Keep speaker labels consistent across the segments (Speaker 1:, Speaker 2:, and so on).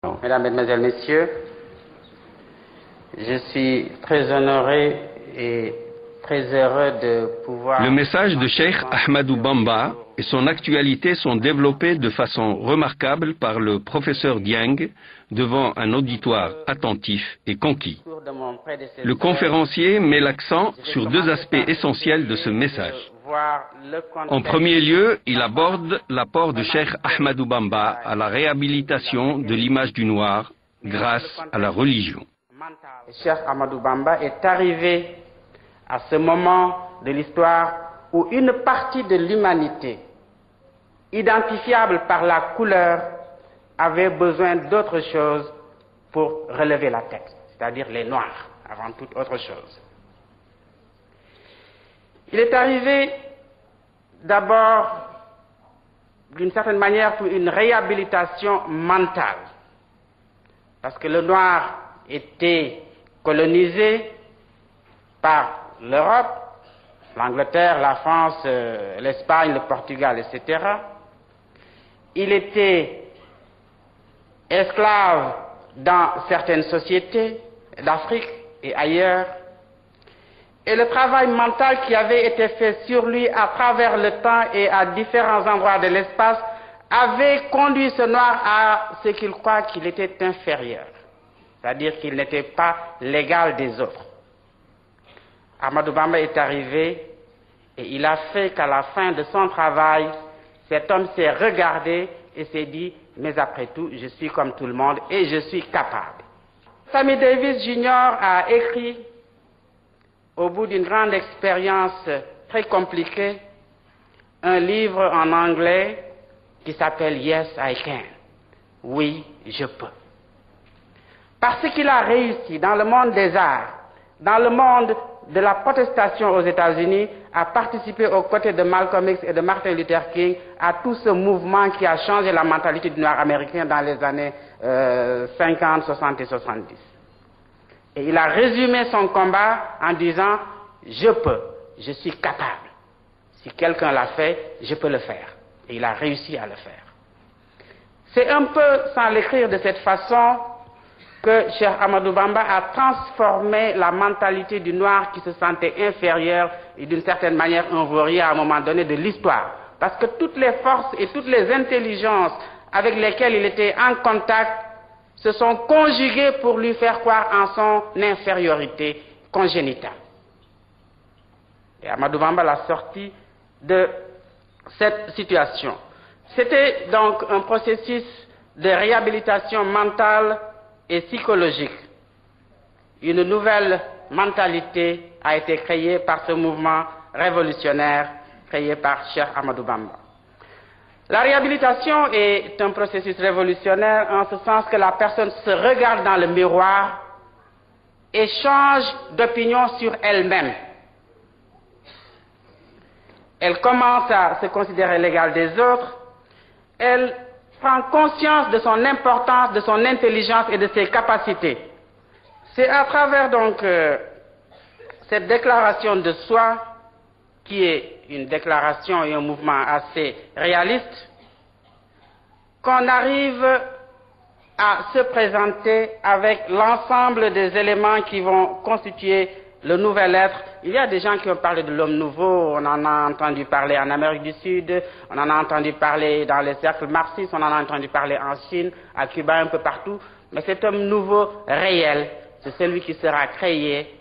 Speaker 1: Mesdames, Mesdemoiselles, Messieurs, je suis très honoré et très heureux de pouvoir...
Speaker 2: Le message de Cheikh Ahmadou Bamba et son actualité sont développés de façon remarquable par le professeur Dieng devant un auditoire attentif et conquis. Le conférencier met l'accent sur deux aspects essentiels de ce message. En premier lieu, il aborde l'apport de Cheikh Ahmadou Bamba à la réhabilitation de l'image du noir grâce à la religion.
Speaker 1: Cheikh Ahmadou Bamba est arrivé à ce moment de l'histoire où une partie de l'humanité, identifiable par la couleur, avait besoin d'autre chose pour relever la tête, c'est-à-dire les Noirs, avant toute autre chose. Il est arrivé d'abord, d'une certaine manière, pour une réhabilitation mentale, parce que le Noir était colonisé par l'Europe, l'Angleterre, la France, l'Espagne, le Portugal, etc. Il était esclave dans certaines sociétés d'Afrique et ailleurs. Et le travail mental qui avait été fait sur lui à travers le temps et à différents endroits de l'espace avait conduit ce noir à ce qu'il croit qu'il était inférieur, c'est-à-dire qu'il n'était pas l'égal des autres. Ahmadou Bamba est arrivé et il a fait qu'à la fin de son travail, cet homme s'est regardé et s'est dit, mais après tout, je suis comme tout le monde et je suis capable. Sammy Davis Jr. a écrit, au bout d'une grande expérience très compliquée, un livre en anglais qui s'appelle Yes, I Can. Oui, je peux. Parce qu'il a réussi dans le monde des arts, dans le monde de la protestation aux États-Unis, à participer aux côtés de Malcolm X et de Martin Luther King à tout ce mouvement qui a changé la mentalité du noir américain dans les années 50, 60 et 70. Et il a résumé son combat en disant « Je peux, je suis capable. Si quelqu'un l'a fait, je peux le faire. » Et il a réussi à le faire. C'est un peu sans l'écrire de cette façon que Cheikh Ahmadou Bamba a transformé la mentalité du noir qui se sentait inférieur et d'une certaine manière un vaurien à un moment donné de l'histoire. Parce que toutes les forces et toutes les intelligences avec lesquelles il était en contact se sont conjuguées pour lui faire croire en son infériorité congénitale. Et Ahmadou Bamba l'a sorti de cette situation. C'était donc un processus de réhabilitation mentale et psychologique. Une nouvelle mentalité a été créée par ce mouvement révolutionnaire créé par Cheikh Ahmadou Bamba. La réhabilitation est un processus révolutionnaire en ce sens que la personne se regarde dans le miroir et change d'opinion sur elle-même. Elle commence à se considérer l'égale des autres, elle prend conscience de son importance, de son intelligence et de ses capacités. C'est à travers donc cette déclaration de soi, qui est une déclaration et un mouvement assez réaliste, qu'on arrive à se présenter avec l'ensemble des éléments qui vont constituer le nouvel être. Il y a des gens qui ont parlé de l'homme nouveau, on en a entendu parler en Amérique du Sud, on en a entendu parler dans les cercles marxistes, on en a entendu parler en Chine, à Cuba, un peu partout. Mais cet homme nouveau réel, c'est celui qui sera créé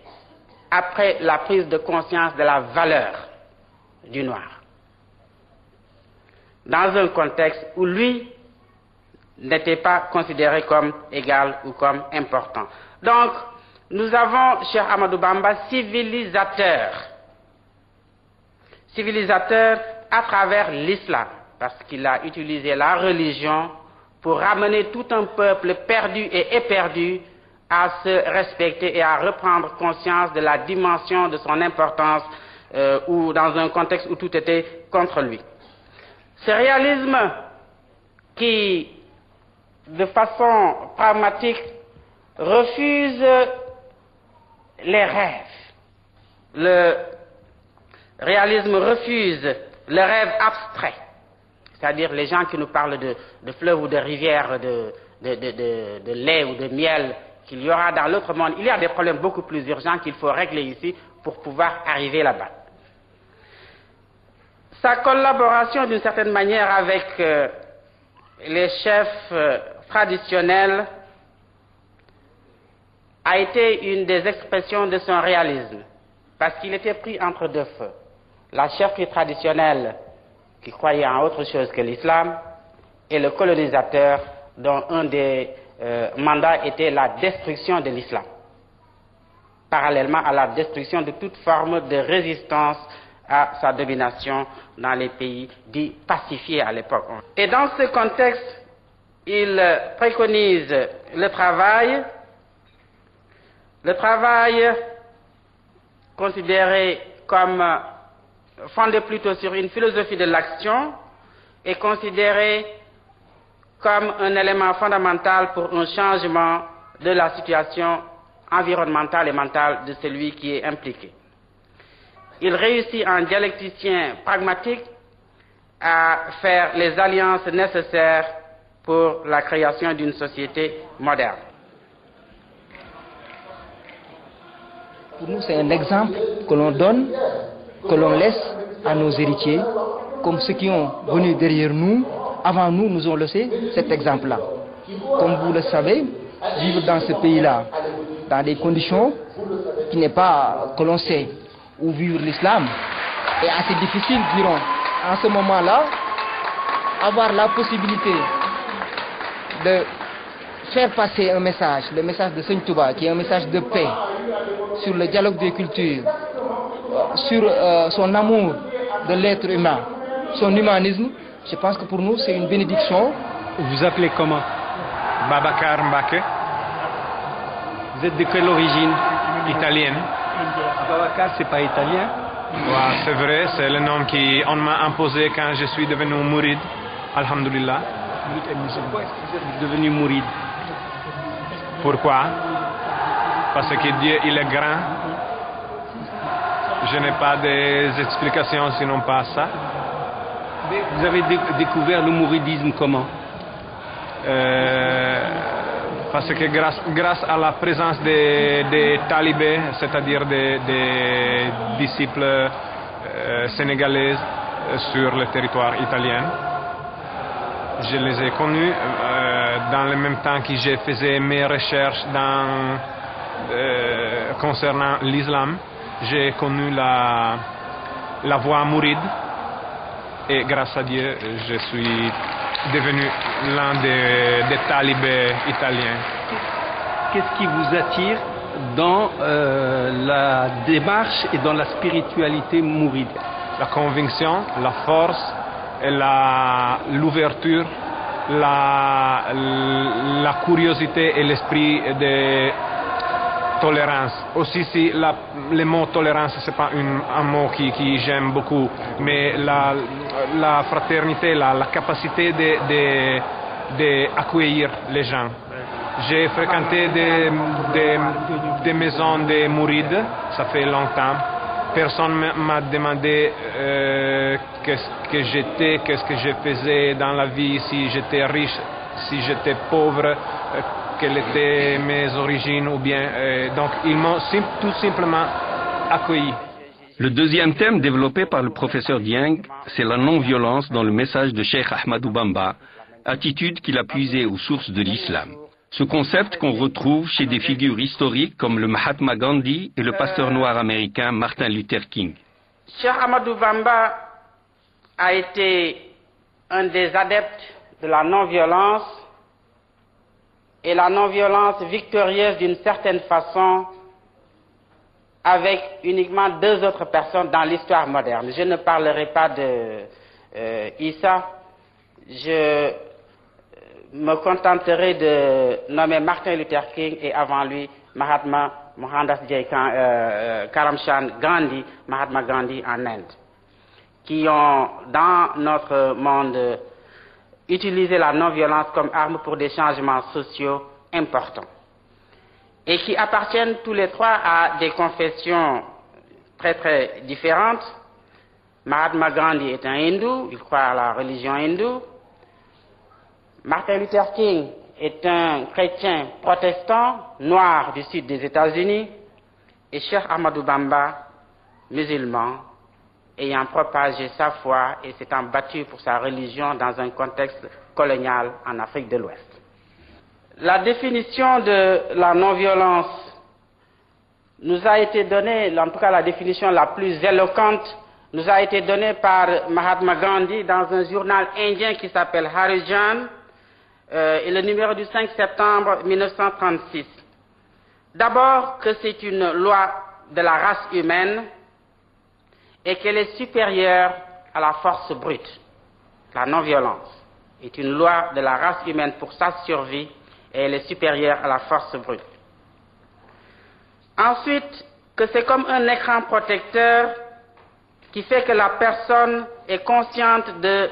Speaker 1: après la prise de conscience de la valeur du noir. Dans un contexte où lui n'était pas considéré comme égal ou comme important. Donc, nous avons, Cheikh Ahmadou Bamba, civilisateur. Civilisateur à travers l'islam, parce qu'il a utilisé la religion pour ramener tout un peuple perdu et éperdu à se respecter et à reprendre conscience de la dimension de son importance ou dans un contexte où tout était contre lui. Ce réalisme qui, de façon pragmatique, refuse les rêves. Le réalisme refuse le rêve abstrait, c'est-à-dire les gens qui nous parlent de fleuves ou de rivières, de lait ou de miel qu'il y aura dans l'autre monde. Il y a des problèmes beaucoup plus urgents qu'il faut régler ici pour pouvoir arriver là-bas. Sa collaboration d'une certaine manière avec les chefs traditionnels a été une des expressions de son réalisme, parce qu'il était pris entre deux feux. La chefferie traditionnelle qui croyait en autre chose que l'islam et le colonisateur dont un des mandats était la destruction de l'islam, parallèlement à la destruction de toute forme de résistance à sa domination dans les pays dits pacifiés à l'époque. Et dans ce contexte, il préconise le travail considéré comme fondé plutôt sur une philosophie de l'action et considéré comme un élément fondamental pour un changement de la situation environnementale et mentale de celui qui est impliqué. Il réussit en dialecticien pragmatique à faire les alliances nécessaires pour la création d'une société moderne.
Speaker 3: Pour nous, c'est un exemple que l'on donne, que l'on laisse à nos héritiers, comme ceux qui ont venu derrière nous, avant nous, nous ont laissé cet exemple-là. Comme vous le savez, vivre dans ce pays-là, dans des conditions qui n'est pas que l'on sait où vivre l'islam, est assez difficile, dirons. En ce moment-là, avoir la possibilité de faire passer un message, le message de Seigne Touba, qui est un message de paix, sur le dialogue des cultures, sur son amour de l'être humain, son humanisme, je pense que pour nous c'est une bénédiction.
Speaker 4: Vous appelez comment? Babacar Mbake. Vous êtes de quelle origine? Italienne.
Speaker 3: Babacar, c'est pas italien.
Speaker 4: Ouais, c'est vrai, c'est le nom qu'on m'a imposé quand je suis devenu mouride. Alhamdulillah.
Speaker 3: Pourquoi est-ce que vous êtes devenu mouride?
Speaker 4: Pourquoi? Parce que Dieu, il est grand. Je n'ai pas d'explications sinon pas ça.
Speaker 2: Mais vous avez découvert le mouridisme comment?
Speaker 4: Parce que grâce à la présence des talibés, c'est-à-dire des disciples sénégalais sur le territoire italien, je les ai connus dans le même temps que je faisais mes recherches concernant l'islam. J'ai connu la voie mouride et grâce à Dieu, je suis devenu l'un des talibés italiens.
Speaker 2: Qu'est-ce qui vous attire dans la démarche et dans la spiritualité mouride?
Speaker 4: La conviction, la force et l'ouverture, la curiosité et l'esprit de tolérance. Aussi, si le mot tolérance, ce n'est pas un mot qui j'aime beaucoup, mais la fraternité, la capacité d'accueillir les gens. J'ai fréquenté des maisons de mourides, ça fait longtemps. Personne ne m'a demandé qu'est-ce que j'étais, qu'est-ce que je faisais dans la vie, si j'étais riche, si j'étais pauvre, quelles étaient mes origines ou bien. Donc ils m'ont tout simplement accueilli.
Speaker 2: Le deuxième thème développé par le professeur Dieng, c'est la non-violence dans le message de Cheikh Ahmadou Bamba, attitude qu'il a puisée aux sources de l'islam. Ce concept qu'on retrouve chez des figures historiques comme le Mahatma Gandhi et le pasteur noir américain Martin Luther King.
Speaker 1: Cheikh Ahmadou Bamba a été un des adeptes de la non-violence et la non-violence victorieuse d'une certaine façon avec uniquement deux autres personnes dans l'histoire moderne. Je ne parlerai pas de Issa, je me contenterai de nommer Martin Luther King et avant lui Mahatma Mohandas Karamchand Gandhi, Mahatma Gandhi en Inde, qui ont dans notre monde utilisé la non-violence comme arme pour des changements sociaux importants et qui appartiennent tous les trois à des confessions très très différentes. Mahatma Gandhi est un hindou, il croit à la religion hindoue. Martin Luther King est un chrétien protestant, noir du sud des États-Unis, et Cheikh Ahmadou Bamba, musulman, ayant propagé sa foi et s'étant battu pour sa religion dans un contexte colonial en Afrique de l'Ouest. La définition de la non-violence nous a été donnée, en tout cas la définition la plus éloquente, nous a été donnée par Mahatma Gandhi dans un journal indien qui s'appelle Harijan, et le numéro du 5 septembre 1936. D'abord que c'est une loi de la race humaine et qu'elle est supérieure à la force brute. La non-violence est une loi de la race humaine pour sa survie et elle est supérieure à la force brute. Ensuite, que c'est comme un écran protecteur qui fait que la personne est consciente de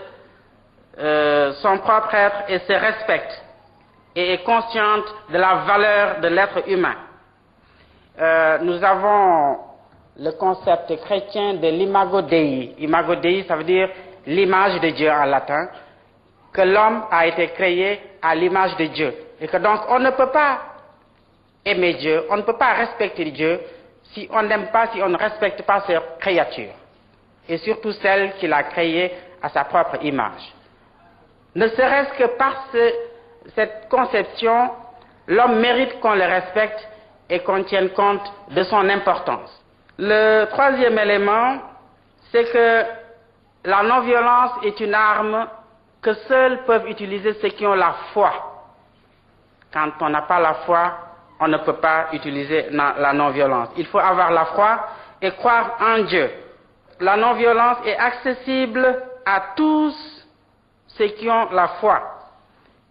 Speaker 1: son propre être et se respecte et est consciente de la valeur de l'être humain. Nous avons le concept chrétien de l'imago Dei. Imago Dei, ça veut dire l'image de Dieu en latin, que l'homme a été créé à l'image de Dieu. Et que donc on ne peut pas aimer Dieu, on ne peut pas respecter Dieu si on n'aime pas, si on ne respecte pas ses créatures. Et surtout celles qu'il a créées à sa propre image. Ne serait-ce que par cette conception, l'homme mérite qu'on le respecte et qu'on tienne compte de son importance. Le troisième élément, c'est que la non-violence est une arme que seuls peuvent utiliser ceux qui ont la foi. Quand on n'a pas la foi, on ne peut pas utiliser la non-violence. Il faut avoir la foi et croire en Dieu. La non-violence est accessible à tous ceux qui ont la foi.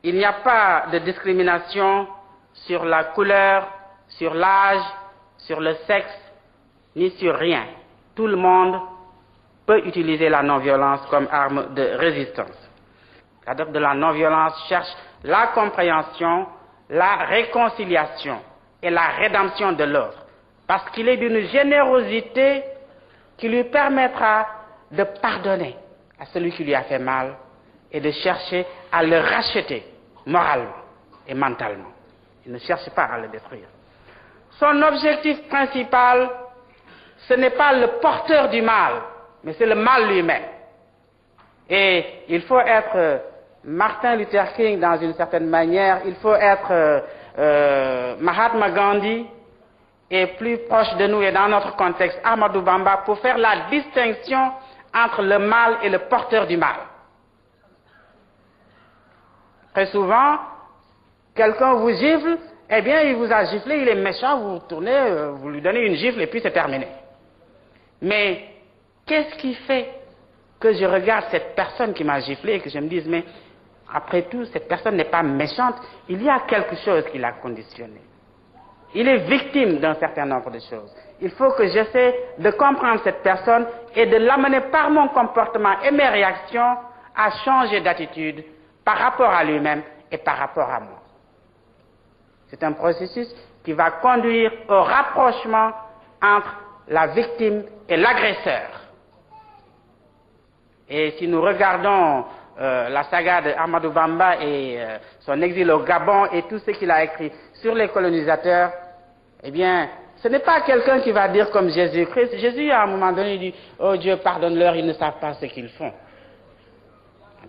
Speaker 1: Il n'y a pas de discrimination sur la couleur, sur l'âge, sur le sexe, ni sur rien. Tout le monde peut utiliser la non-violence comme arme de résistance. L'adepte de la non-violence cherche la compréhension, la réconciliation et la rédemption de l'autre, parce qu'il est d'une générosité qui lui permettra de pardonner à celui qui lui a fait mal et de chercher à le racheter moralement et mentalement. Il ne cherche pas à le détruire. Son objectif principal, ce n'est pas le porteur du mal, mais c'est le mal lui-même. Et il faut être Martin Luther King dans une certaine manière, il faut être Mahatma Gandhi, et plus proche de nous et dans notre contexte, Ahmadou Bamba, pour faire la distinction entre le mal et le porteur du mal. Très souvent, quelqu'un vous gifle, eh bien, il vous a giflé, il est méchant, vous tournez, vous lui donnez une gifle et puis c'est terminé. Mais qu'est-ce qui fait que je regarde cette personne qui m'a giflé et que je me dise, mais après tout, cette personne n'est pas méchante, il y a quelque chose qui l'a conditionné. Il est victime d'un certain nombre de choses. Il faut que j'essaie de comprendre cette personne et de l'amener par mon comportement et mes réactions à changer d'attitude par rapport à lui-même et par rapport à moi. C'est un processus qui va conduire au rapprochement entre la victime et l'agresseur. Et si nous regardons la saga de Ahmadou Bamba et son exil au Gabon et tout ce qu'il a écrit sur les colonisateurs, eh bien, ce n'est pas quelqu'un qui va dire comme Jésus-Christ. Jésus, à un moment donné, dit « Oh Dieu, pardonne-leur, ils ne savent pas ce qu'ils font. »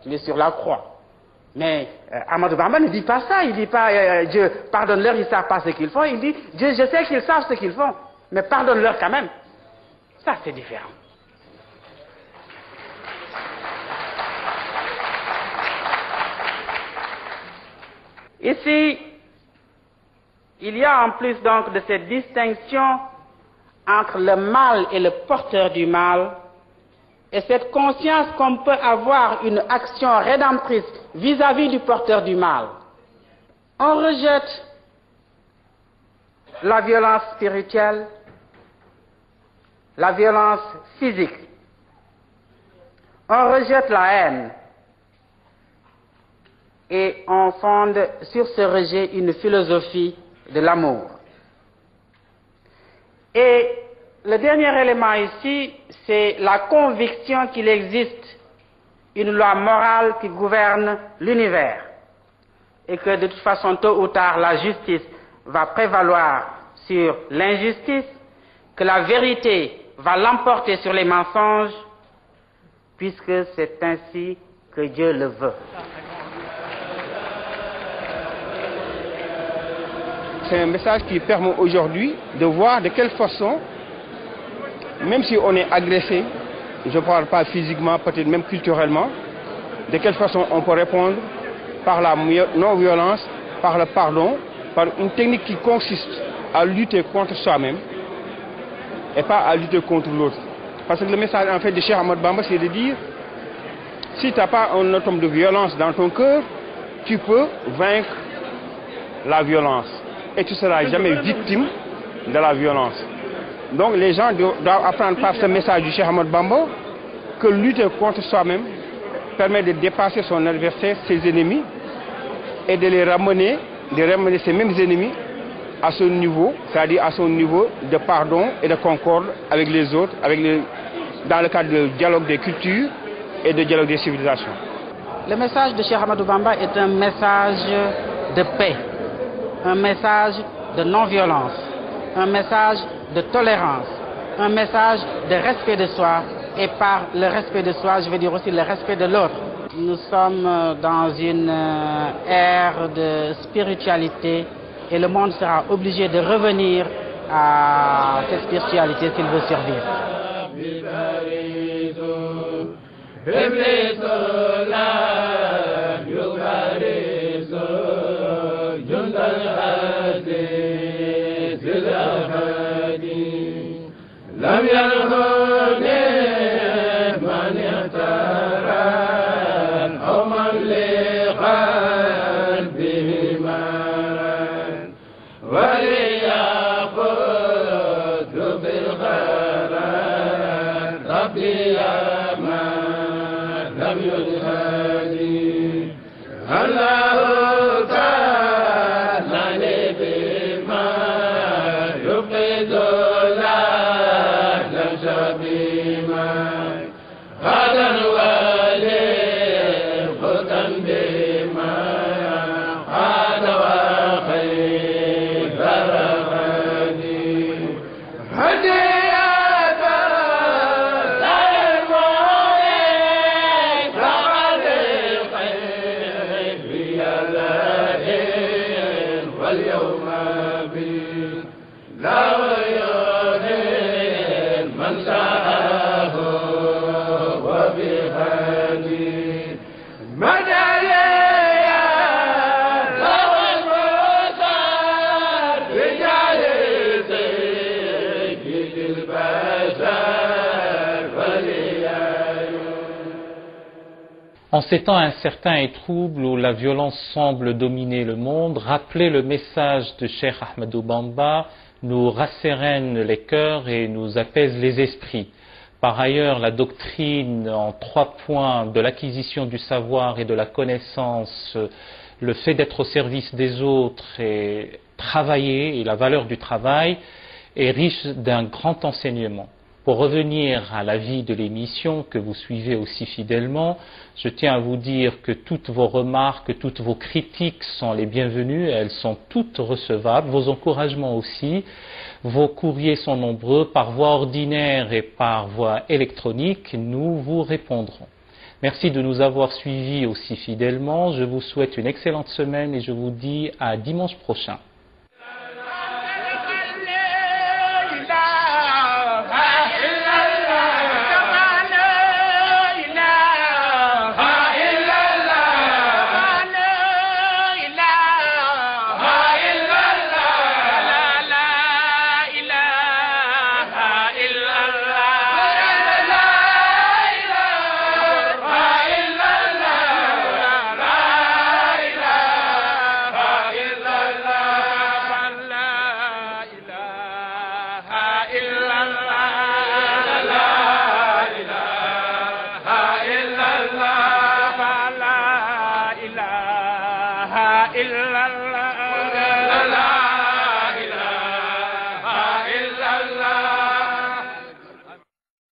Speaker 1: Il est sur la croix. Mais Ahmadou Bamba ne dit pas ça. Il ne dit pas Dieu, pardonne-leur, ils ne savent pas ce qu'ils font. Il dit Dieu, je sais qu'ils savent ce qu'ils font, mais pardonne-leur quand même. Ça, c'est différent. Ici, il y a en plus donc de cette distinction entre le mal et le porteur du mal, et cette conscience qu'on peut avoir une action rédemptrice vis-à-vis du porteur du mal. On rejette la violence spirituelle, la violence physique. On rejette la haine. Et on fonde sur ce rejet une philosophie de l'amour. Et le dernier élément ici, c'est la conviction qu'il existe une loi morale qui gouverne l'univers. et que de toute façon, tôt ou tard, la justice va prévaloir sur l'injustice, que la vérité va l'emporter sur les mensonges, puisque c'est ainsi que Dieu le veut.
Speaker 5: C'est un message qui permet aujourd'hui de voir de quelle façon, même si on est agressé, je ne parle pas physiquement, peut-être même culturellement, de quelle façon on peut répondre par la non-violence, par le pardon, par une technique qui consiste à lutter contre soi-même et pas à lutter contre l'autre. Parce que le message en fait de Cheikh Ahmadou Bamba, c'est de dire, si tu n'as pas un atome de violence dans ton cœur, tu peux vaincre la violence. Et tu ne seras jamais victime de la violence. Donc les gens doivent apprendre par ce message du Cheikh Ahmadou Bamba que lutter contre soi-même permet de dépasser son adversaire, ses ennemis, et de ramener ces mêmes ennemis à son niveau, c'est-à-dire à son niveau de pardon et de concorde avec les autres, dans le cadre du dialogue des cultures et du dialogue des civilisations.
Speaker 1: Le message de Cheikh Ahmadou Bamba est un message de paix, un message de non-violence, un message de tolérance, un message de respect de soi, et par le respect de soi, je veux dire aussi le respect de l'autre. Nous sommes dans une ère de spiritualité et le monde sera obligé de revenir à cette spiritualité s'il veut survivre.
Speaker 6: En ces temps incertains et troubles où la violence semble dominer le monde, rappeler le message de Cheikh Ahmadou Bamba nous rassérène les cœurs et nous apaise les esprits. Par ailleurs, la doctrine en 3 points de l'acquisition du savoir et de la connaissance, le fait d'être au service des autres et travailler, et la valeur du travail, est riche d'un grand enseignement. Pour revenir à la vie de l'émission que vous suivez aussi fidèlement, je tiens à vous dire que toutes vos remarques, toutes vos critiques sont les bienvenues, elles sont toutes recevables, vos encouragements aussi. Vos courriers sont nombreux, par voie ordinaire et par voie électronique, nous vous répondrons. Merci de nous avoir suivis aussi fidèlement, je vous souhaite une excellente semaine et je vous dis à dimanche prochain.
Speaker 1: إلا